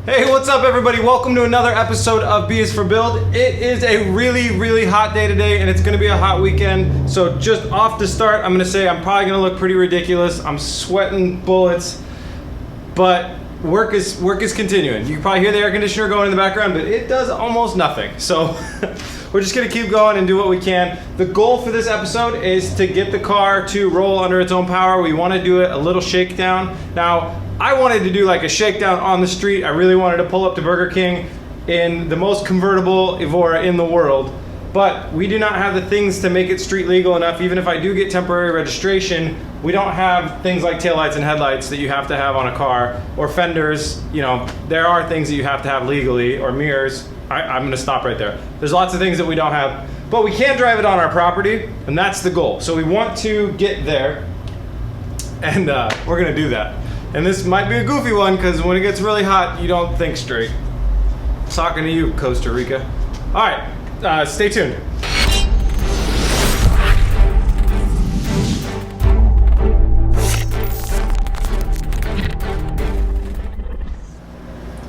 Hey, what's up everybody? Welcome to another episode of B is for Build. It is a really hot day today and it's gonna be a hot weekend. So just off the start, I'm gonna say I'm probably gonna look pretty ridiculous. I'm sweating bullets, but work is continuing. You can probably hear the air conditioner going in the background, but it does almost nothing. So we're just gonna keep going and do what we can. The goal for this episode is to get the car to roll under its own power. We wanna do it a little shakedown. Now, I wanted to do like a shakedown on the street. I really wanted to pull up to Burger King in the most convertible Evora in the world, but we do not have the things to make it street legal enough. Even if I do get temporary registration, we don't have things like taillights and headlights that you have to have on a car, or fenders. You know, there are things that you have to have legally, or mirrors. I'm gonna stop right there. There's lots of things that we don't have, but we can drive it on our property, and that's the goal. So we want to get there, and we're gonna do that. And this might be a goofy one because when it gets really hot, you don't think straight. Talking to you, Costa Rica. All right, stay tuned.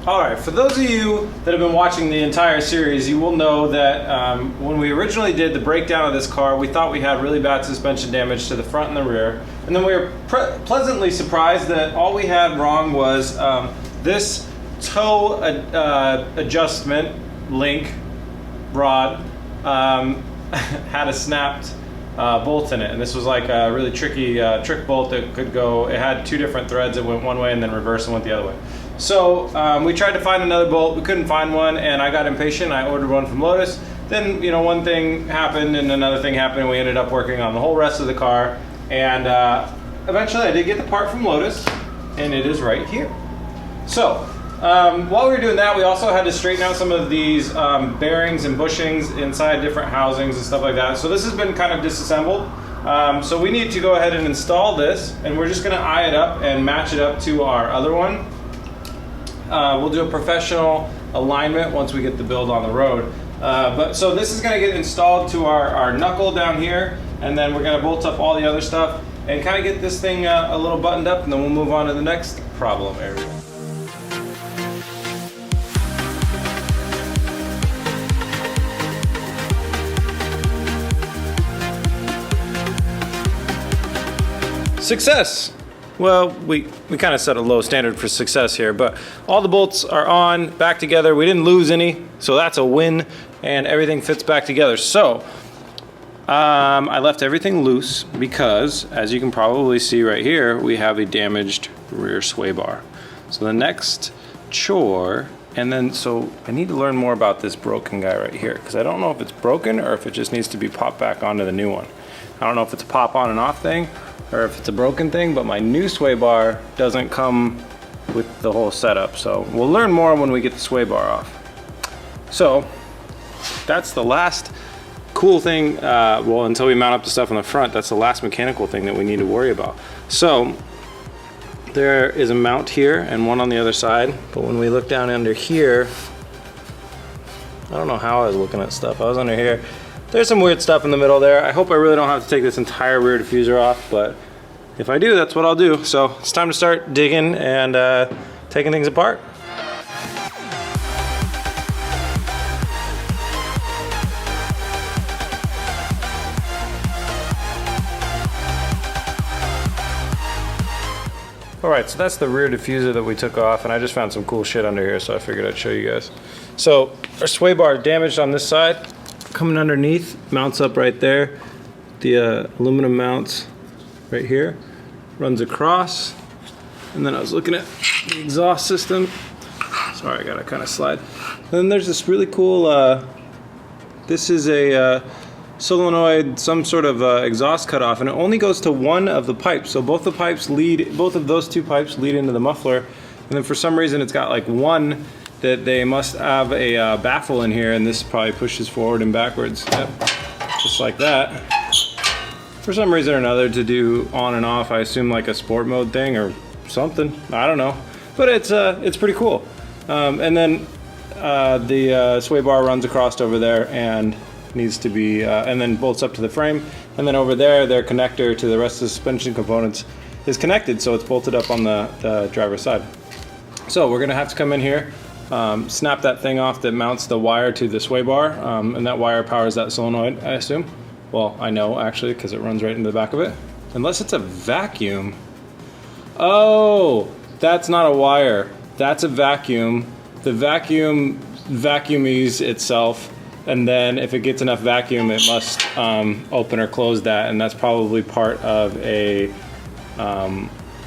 All right, for those of you that have been watching the entire series, you will know that when we originally did the breakdown of this car, we thought we had really bad suspension damage to the front and the rear. And then we were pleasantly surprised that all we had wrong was this toe adjustment link rod had a snapped bolt in it. And this was like a really tricky trick bolt that could go, it had two different threads that went one way and then reverse and went the other way. So we tried to find another bolt, we couldn't find one, and I got impatient. I ordered one from Lotus. Then, you know, one thing happened and another thing happened, and we ended up working on the whole rest of the car. And eventually I did get the part from Lotus, and it is right here. So while we were doing that, we also had to straighten out some of these bearings and bushings inside different housings and stuff like that. So this has been kind of disassembled. So we need to go ahead and install this, and we're just gonna eye it up and match it up to our other one. We'll do a professional alignment once we get the build on the road. So this is gonna get installed to our knuckle down here, and then we're gonna bolt up all the other stuff and kind of get this thing a little buttoned up, and then we'll move on to the next problem area. Success! Well, we kind of set a low standard for success here, but all the bolts are on, back together. We didn't lose any, so that's a win, and everything fits back together. So, I left everything loose because, as you can probably see right here, we have a damaged rear sway bar. So the next chore, and then, so I need to learn more about this broken guy right here, because I don't know if it's broken or if it just needs to be popped back onto the new one. I don't know if it's a pop on and off thing, or if it's a broken thing, but my new sway bar doesn't come with the whole setup. So we'll learn more when we get the sway bar off. So that's the last cool thing, well, until we mount up the stuff on the front, that's the last mechanical thing that we need to worry about. So there is a mount here and one on the other side, but when we look down under here, I don't know how I was looking at stuff. I was under here. There's some weird stuff in the middle there. I hope I really don't have to take this entire rear diffuser off, but if I do, that's what I'll do. So it's time to start digging and taking things apart. All right, so that's the rear diffuser that we took off, and I just found some cool shit under here, so I figured I'd show you guys. So our sway bar damaged on this side. Coming underneath, mounts up right there. The aluminum mounts right here, runs across. And then I was looking at the exhaust system. Sorry, I gotta kind of slide. And then there's this really cool, this is a solenoid, some sort of exhaust cutoff, and it only goes to one of the pipes. So both of those two pipes lead into the muffler. And then for some reason it's got like one that they must have a baffle in here, and this probably pushes forward and backwards. Yep, just like that. For some reason or another, to do on and off, I assume like a sport mode thing or something. I don't know, but it's pretty cool. And then the sway bar runs across over there and needs to be, and then bolts up to the frame. And then over there, their connector to the rest of the suspension components is connected, so it's bolted up on the driver's side. So we're gonna have to come in here, snap that thing off that mounts the wire to the sway bar, and that wire powers that solenoid, I assume. Well, I know actually, because it runs right into the back of it. Unless it's a vacuum. Oh, that's not a wire. That's a vacuum. The vacuum vacuumies itself, and then if it gets enough vacuum, it must open or close that, and that's probably part of a,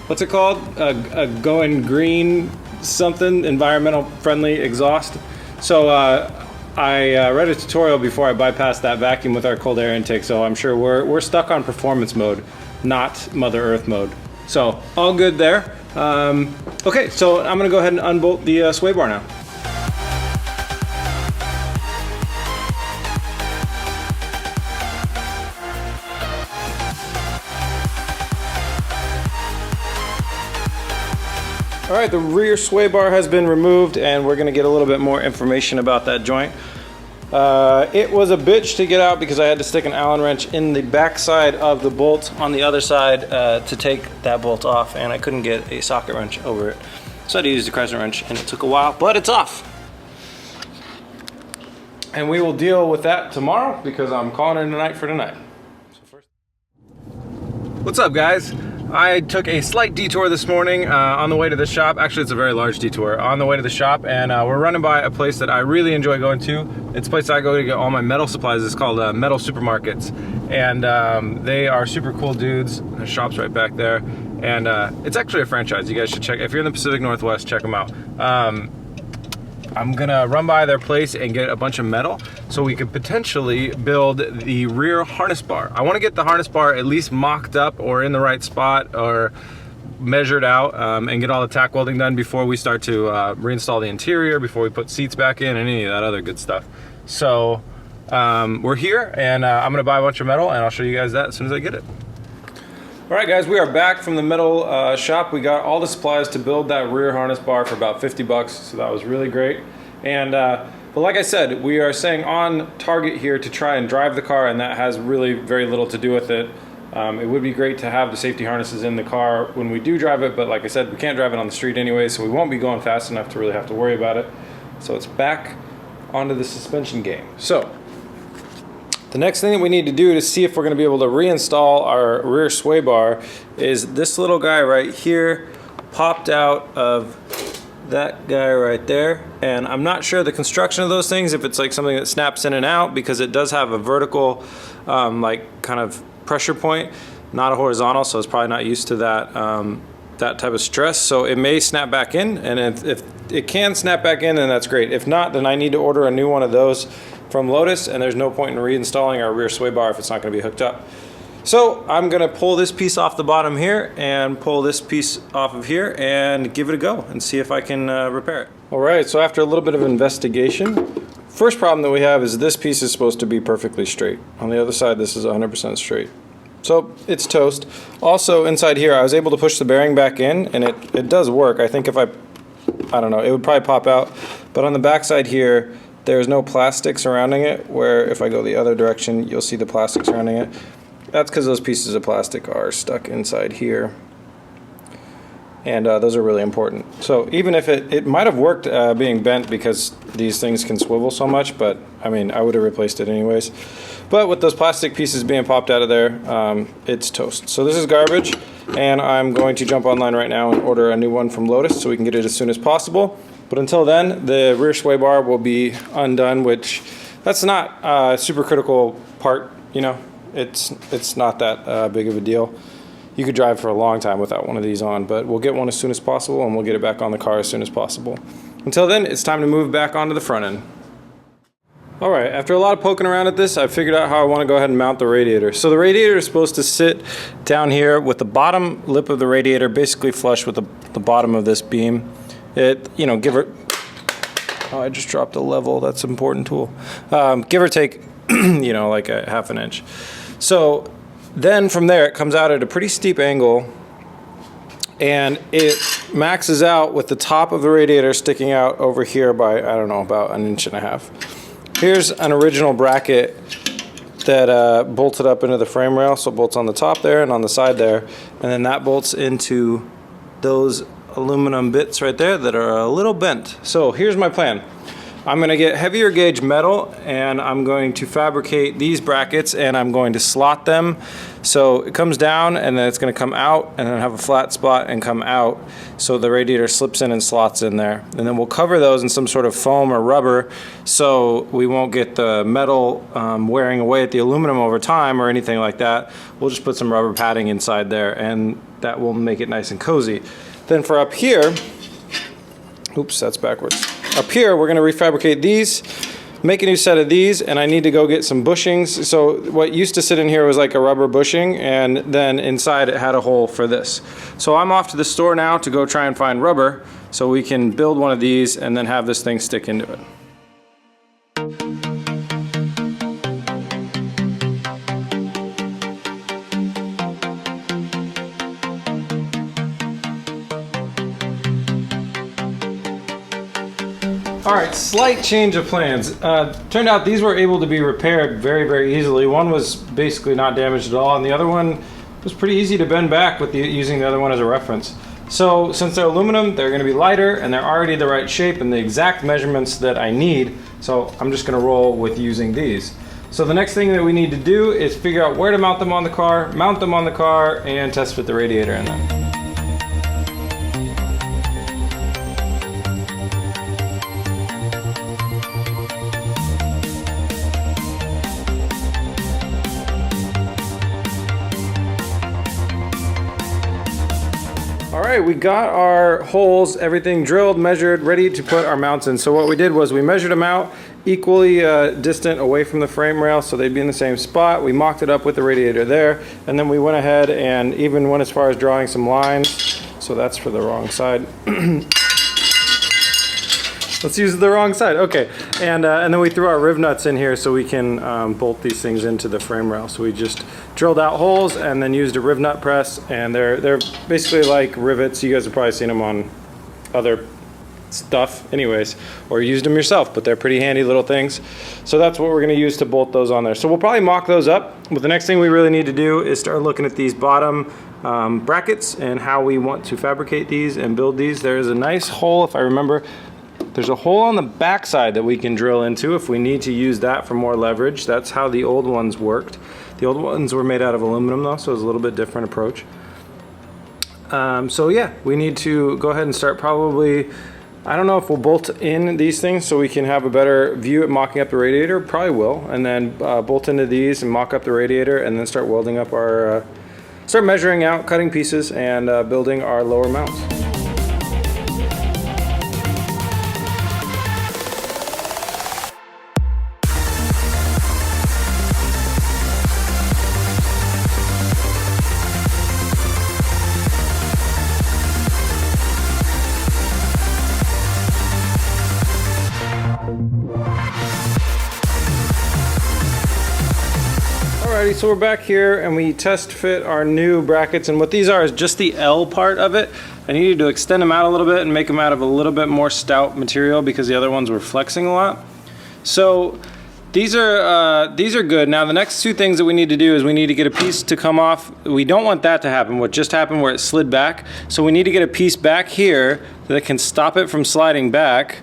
what's it called? A going green something, environmental friendly exhaust. So I read a tutorial before I bypassed that vacuum with our cold air intake, so I'm sure we're stuck on performance mode, not Mother Earth mode. So all good there. Okay, so I'm gonna go ahead and unbolt the sway bar now. All right, the rear sway bar has been removed, and we're gonna get a little bit more information about that joint. It was a bitch to get out because I had to stick an Allen wrench in the backside of the bolt on the other side to take that bolt off, and I couldn't get a socket wrench over it. So I had to use the crescent wrench, and it took a while, but it's off. And we will deal with that tomorrow because I'm calling it a night for tonight. What's up, guys? I took a slight detour this morning on the way to the shop. Actually, it's a very large detour on the way to the shop, and we're running by a place that I really enjoy going to. It's a place I go to get all my metal supplies. It's called Metal Supermarkets, and they are super cool dudes. The shop's right back there, and it's actually a franchise. You guys should check. If you're in the Pacific Northwest, check them out. I'm gonna run by their place and get a bunch of metal so we could potentially build the rear harness bar. I wanna get the harness bar at least mocked up or in the right spot or measured out, and get all the tack welding done before we start to reinstall the interior, before we put seats back in and any of that other good stuff. So we're here, and I'm gonna buy a bunch of metal, and I'll show you guys that as soon as I get it. All right, guys, we are back from the metal shop. We got all the supplies to build that rear harness bar for about 50 bucks, so that was really great. And but like I said, we are staying on target here to try and drive the car, and that has really very little to do with it. It would be great to have the safety harnesses in the car when we do drive it, but like I said, we can't drive it on the street anyway, so we won't be going fast enough to really have to worry about it. So it's back onto the suspension game. So the next thing that we need to do to see if we're going to be able to reinstall our rear sway bar is this little guy right here popped out of that guy right there, and I'm not sure the construction of those things, if it's like something that snaps in and out, because it does have a vertical like kind of pressure point, not a horizontal, so it's probably not used to that that type of stress, so it may snap back in, and if it can snap back in, then that's great. If not, then I need to order a new one of those from Lotus, and there's no point in reinstalling our rear sway bar if it's not going to be hooked up. So I'm going to pull this piece off the bottom here and pull this piece off of here and give it a go and see if I can repair it. All right, so after a little bit of investigation, first problem that we have is this piece is supposed to be perfectly straight. On the other side, this is 100% straight. So it's toast. Also inside here, I was able to push the bearing back in, and it does work. I think if I don't know, it would probably pop out. But on the back side here, there's no plastic surrounding it, where if I go the other direction, you'll see the plastic surrounding it. That's because those pieces of plastic are stuck inside here. And those are really important. So even if it might have worked being bent because these things can swivel so much, but I mean, I would have replaced it anyways. But with those plastic pieces being popped out of there, it's toast. So this is garbage, and I'm going to jump online right now and order a new one from Lotus so we can get it as soon as possible. But until then, the rear sway bar will be undone, which that's not a super critical part, you know. It's not that big of a deal. You could drive for a long time without one of these on, but we'll get one as soon as possible, and we'll get it back on the car as soon as possible. Until then, it's time to move back onto the front end. All right, after a lot of poking around at this, I figured out how I want to go ahead and mount the radiator. So the radiator is supposed to sit down here with the bottom lip of the radiator basically flush with the bottom of this beam. It, you know, oh, I just dropped a level. That's an important tool. Give or take, you know, like a ½ an inch. So then from there, it comes out at a pretty steep angle, and it maxes out with the top of the radiator sticking out over here by, I don't know, about 1.5 inches. Here's an original bracket that bolted up into the frame rail, so it bolts on the top there and on the side there, and then that bolts into those aluminum bits right there that are a little bent. So here's my plan. I'm going to get heavier gauge metal and I'm going to fabricate these brackets and I'm going to slot them so it comes down and then it's going to come out and then have a flat spot and come out so the radiator slips in and slots in there. And then we'll cover those in some sort of foam or rubber so we won't get the metal wearing away at the aluminum over time or anything like that. We'll just put some rubber padding inside there and that will make it nice and cozy. Then for up here, oops, that's backwards. Up here, we're going to refabricate these, make a new set of these, and I need to go get some bushings. So what used to sit in here was like a rubber bushing, and then inside it had a hole for this. So I'm off to the store now to go try and find rubber so we can build one of these and then have this thing stick into it. Alright, slight change of plans. Turned out these were able to be repaired very, very easily. One was basically not damaged at all, and the other one was pretty easy to bend back with using the other one as a reference. So since they're aluminum, they're going to be lighter, and they're already the right shape and the exact measurements that I need, so I'm just going to roll with using these. So the next thing that we need to do is figure out where to mount them on the car, and test fit the radiator in them. Alright, we got our holes, everything drilled, measured, ready to put our mounts in. So what we did was we measured them out equally distant away from the frame rail so they'd be in the same spot. We mocked it up with the radiator there, and then we went ahead and even went as far as drawing some lines. So that's for the wrong side. Let's use the wrong side. Okay, and then we threw our riv nuts in here so we can bolt these things into the frame rail. So we just drilled out holes and then used a riv nut press, and they're basically like rivets. You guys have probably seen them on other stuff anyways, or used them yourself, but they're pretty handy little things. So that's what we're going to use to bolt those on there. So we'll probably mock those up, but the next thing we really need to do is start looking at these bottom brackets and how we want to fabricate these and build these. There is a nice hole, if I remember. There's a hole on the back side that we can drill into if we need to use that for more leverage. That's how the old ones worked. The old ones were made out of aluminum though, so it's a little bit different approach. So yeah, we need to go ahead and start probably, I don't know if we'll bolt in these things so we can have a better view at mocking up the radiator. Probably will. And then bolt into these and mock up the radiator and then start welding up our, start measuring out, cutting pieces, and building our lower mounts. Alrighty, so we're back here and we test fit our new brackets, and what these are is just the L part of it. I needed to extend them out a little bit and make them out of a little bit more stout material because the other ones were flexing a lot. So these are good. Now the next two things that we need to do is we need to get a piece to come off. We don't want that to happen, what just happened where it slid back. So we need to get a piece back here that can stop it from sliding back.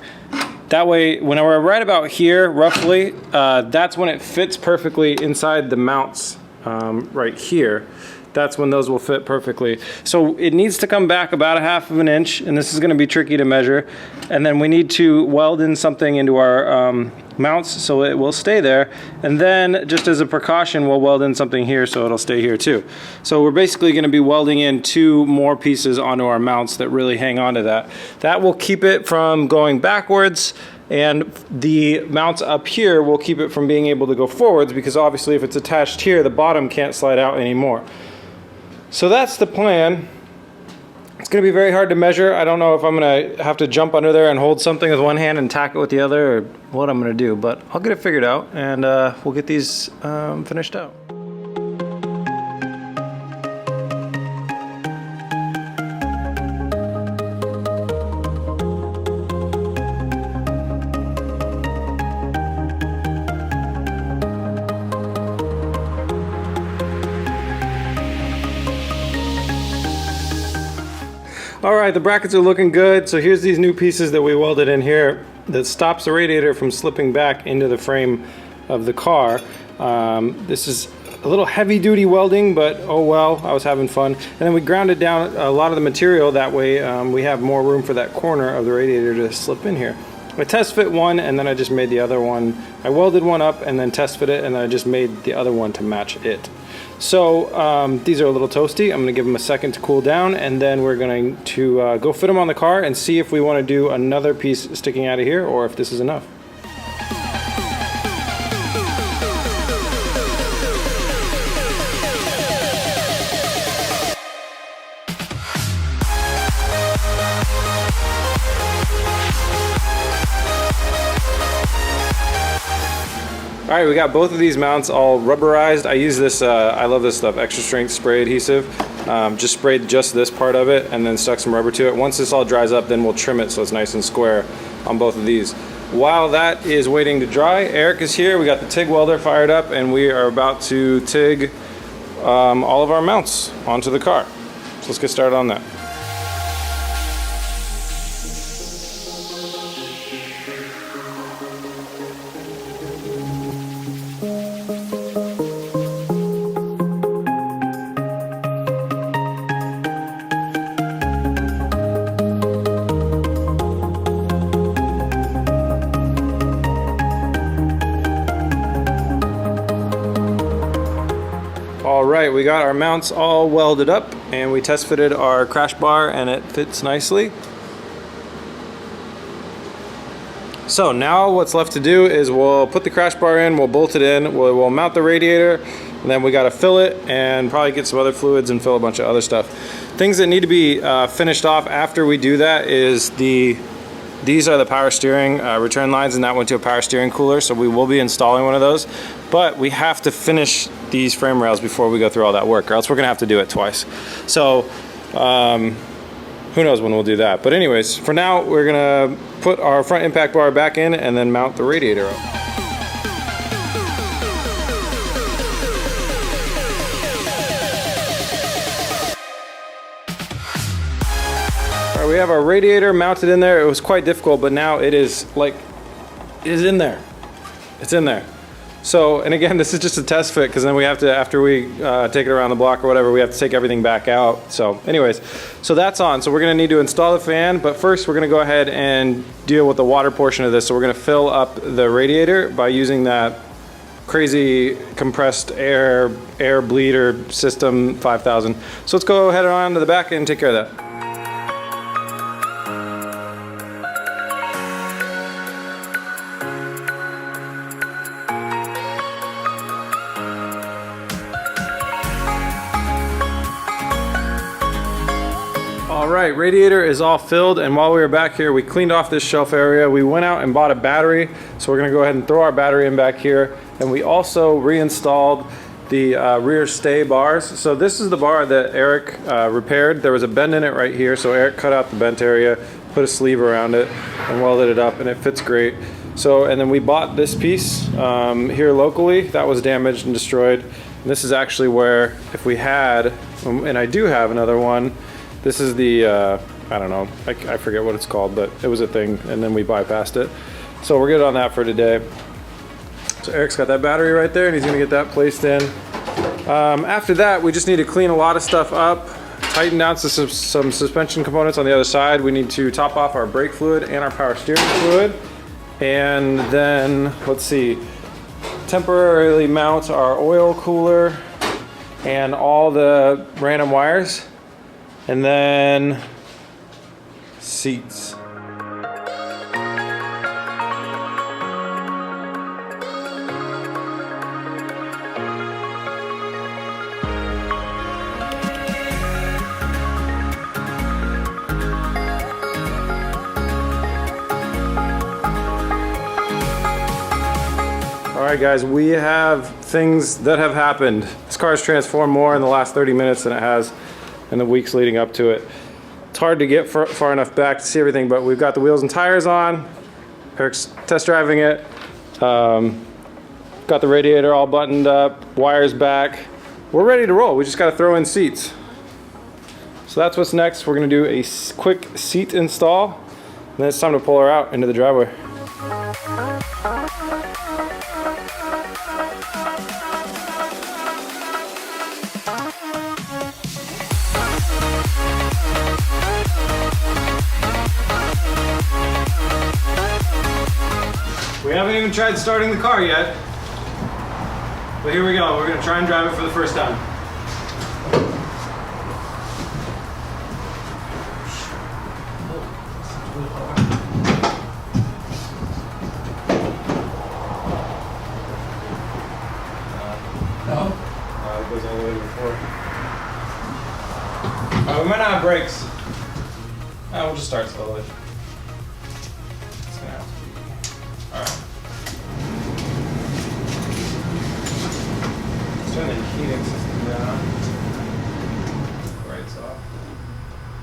That way, when we're right about here, roughly, that's when it fits perfectly inside the mounts right here. That's when those will fit perfectly. So it needs to come back about 1/2 of an inch, and this is going to be tricky to measure. And then we need to weld in something into our mounts so it will stay there. And then, just as a precaution, we'll weld in something here so it'll stay here too. So we're basically going to be welding in 2 more pieces onto our mounts that really hang on to that. That will keep it from going backwards, and the mounts up here will keep it from being able to go forwards, because obviously if it's attached here, the bottom can't slide out anymore. So that's the plan. It's going to be very hard to measure. I don't know if I'm going to have to jump under there and hold something with one hand and tack it with the other, or what I'm going to do, but I'll get it figured out, and we'll get these finished out. All right, the brackets are looking good. So here's these new pieces that we welded in here that stops the radiator from slipping back into the frame of the car. This is a little heavy duty welding, but oh well, I was having fun. And then we grounded down a lot of the material, that way we have more room for that corner of the radiator to slip in here. I test fit one and then I just made the other one. I welded one up and then test fit it, and then I just made the other one to match it. So these are a little toasty. I'm gonna give them a second to cool down, and then we're going to go fit them on the car and see if we wanna do another piece sticking out of here or if this is enough. All right, we got both of these mounts all rubberized. I use this, I love this stuff, extra strength spray adhesive. Just sprayed just this part of it and then stuck some rubber to it. Once this all dries up, then we'll trim it so it's nice and square on both of these. While that is waiting to dry, Eric is here. We got the TIG welder fired up and we are about to TIG all of our mounts onto the car. So let's get started on that. Alright, we got our mounts all welded up and we test fitted our crash bar and it fits nicely. So now what's left to do is we'll put the crash bar in, we'll bolt it in, we'll mount the radiator, and then we got to fill it and probably get some other fluids and fill a bunch of other stuff. Things that need to be finished off after we do that is these are the power steering return lines, and that went to a power steering cooler, so we will be installing one of those. But we have to finish these frame rails before we go through all that work, or else we're gonna have to do it twice. So who knows when we'll do that. But anyways, for now, we're gonna put our front impact bar back in and then mount the radiator up. We have our radiator mounted in there. It was quite difficult, but now it is in there. It's in there. So, and again, this is just a test fit, because then we have to, after we take it around the block or whatever, we have to take everything back out. So anyways, so that's on. So we're gonna need to install the fan, but first we're gonna go ahead and deal with the water portion of this. So we're gonna fill up the radiator by using that crazy compressed air bleeder system 5000. So let's go ahead on to the back and take care of that. Alright, radiator is all filled, and while we were back here we cleaned off this shelf area. We went out and bought a battery, so we're going to go ahead and throw our battery in back here, and we also reinstalled the rear stay bars. So this is the bar that Eric repaired. There was a bend in it right here, so Eric cut out the bent area, put a sleeve around it, and welded it up, and it fits great. So, and then we bought this piece here locally that was damaged and destroyed. And this is actually where, if we had, and I do have another one, this is the, I don't know, I forget what it's called, but it was a thing, and then we bypassed it. So we're good on that for today. So Eric's got that battery right there, and he's gonna get that placed in. After that, we just need to clean a lot of stuff up, tighten down some suspension components on the other side. We need to top off our brake fluid and our power steering fluid. And then, let's see, temporarily mount our oil cooler and all the random wires. And then seats. All right, guys, we have things that have happened. This car has transformed more in the last 30 minutes than it has in the weeks leading up to it. It's hard to get far enough back to see everything, but we've got the wheels and tires on. Eric's test driving it. Got the radiator all buttoned up, wires back. We're ready to roll. We just got to throw in seats. So that's what's next. We're gonna do a quick seat install, and then it's time to pull her out into the driveway. We haven't even tried starting the car yet, but here we go. We're gonna try and drive it for the first time. It goes all the way to the floor. We might not have brakes. We'll just start slowly. It's gonna have to be. Alright. Let's turn the heating system down. Lights off.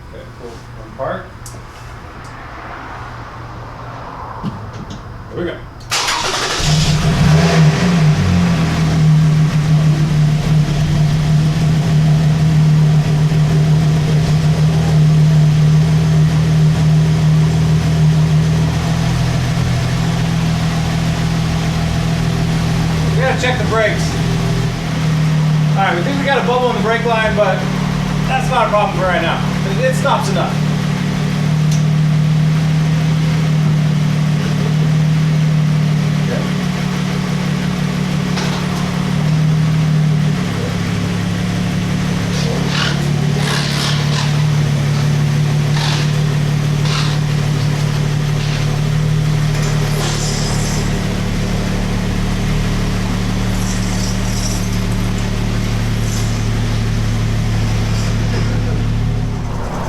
Okay, cool. One park. Here we go. Check the brakes. Alright, we think we got a bubble in the brake line, but that's not a problem for right now. It stops enough.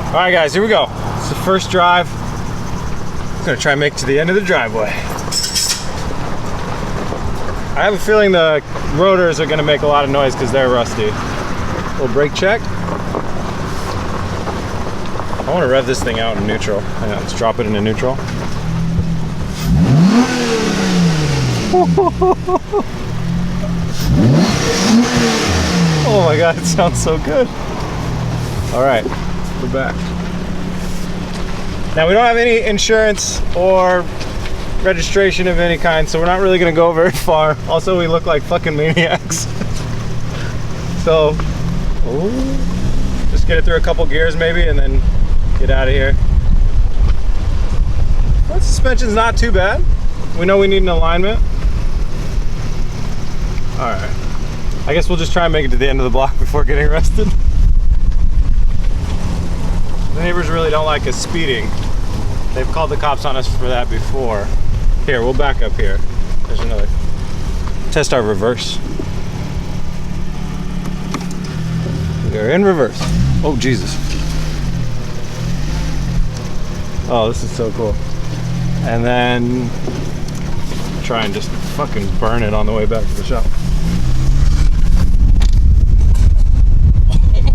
All right, guys, here we go. It's the first drive. I'm gonna try and make it to the end of the driveway. I have a feeling the rotors are gonna make a lot of noise because they're rusty. Little brake check. I wanna rev this thing out in neutral. Hang on, let's drop it into neutral. Oh my God, it sounds so good. All right. We're back. Now we don't have any insurance or registration of any kind, so we're not really gonna go very far. Also, we look like fucking maniacs. So, just get it through a couple gears maybe and then get out of here. Well, the suspension's not too bad. We know we need an alignment. All right. I guess we'll just try and make it to the end of the block before getting arrested. The neighbors really don't like us speeding. They've called the cops on us for that before. Here, we'll back up here. There's another. Test our reverse. We are in reverse. Oh, Jesus. Oh, this is so cool. And then try and just fucking burn it on the way back to the shop.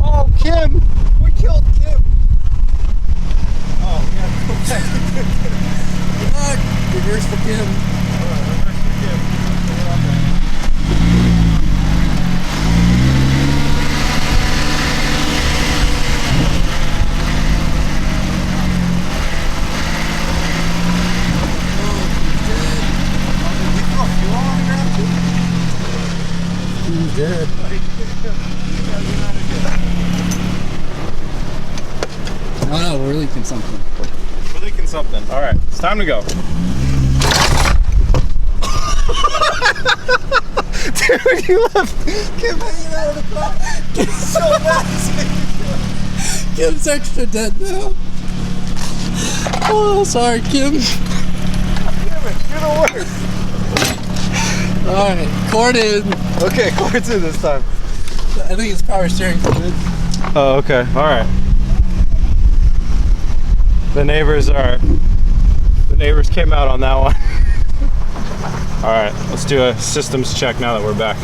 Oh, Kim! We killed Kim! Oh, we gotta go back. Reverse for Kim. Alright, reverse for Kim. He's dead. No, we're leaking something. We're leaking something. All right, it's time to go. Dude, you left Kim hanging out of the car. It's so massive. Kim's extra dead now. Oh, sorry, Kim. Damn it, you're the worst. Alright, cord in. Okay, cord's in this time. I think it's power steering fluid. Oh, okay, all right. The neighbors came out on that one. All right, let's do a systems check now that we're back.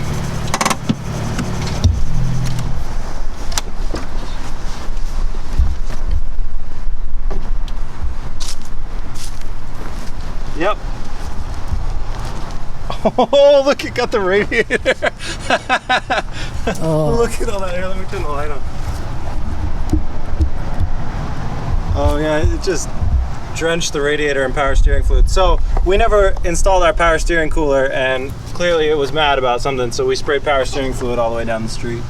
Yep. Oh, look, it got the radiator. Oh. Look at all that. Here, let me turn the light on. Oh yeah, it just drenched the radiator in power steering fluid. So we never installed our power steering cooler, and clearly it was mad about something, so we sprayed power steering fluid all the way down the street.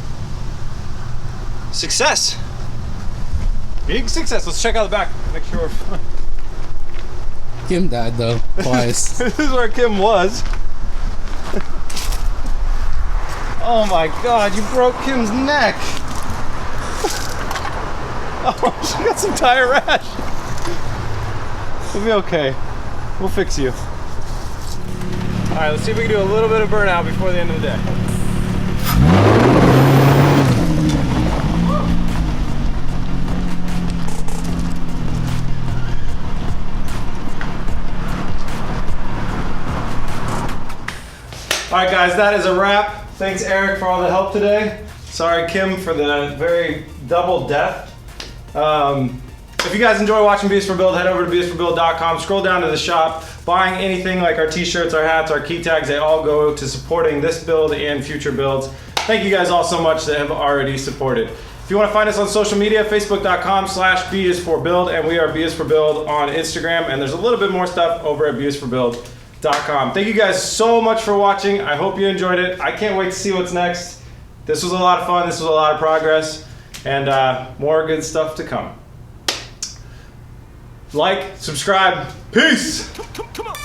Success! Big success. Let's check out the back, make sure we're fine. Kim died though, twice. This is where Kim was. Oh my god, you broke Kim's neck! Oh, she got some tire rash. We'll be okay. We'll fix you. Alright, let's see if we can do a little bit of burnout before the end of the day. Alright guys, that is a wrap. Thanks Eric for all the help today. Sorry Kim for the very double death. If you guys enjoy watching Beast for Build, head over to beastforbuild.com, scroll down to the shop. Buying anything like our t-shirts, our hats, our key tags, they all go to supporting this build and future builds. Thank you guys all so much that have already supported. If you want to find us on social media, facebook.com/beisforbuild, and we are beisforbuild on Instagram, and there's a little bit more stuff over at beisforbuild.com. Thank you guys so much for watching. I hope you enjoyed it. I can't wait to see what's next. This was a lot of fun. This was a lot of progress, and more good stuff to come. Like, subscribe, peace! Come on!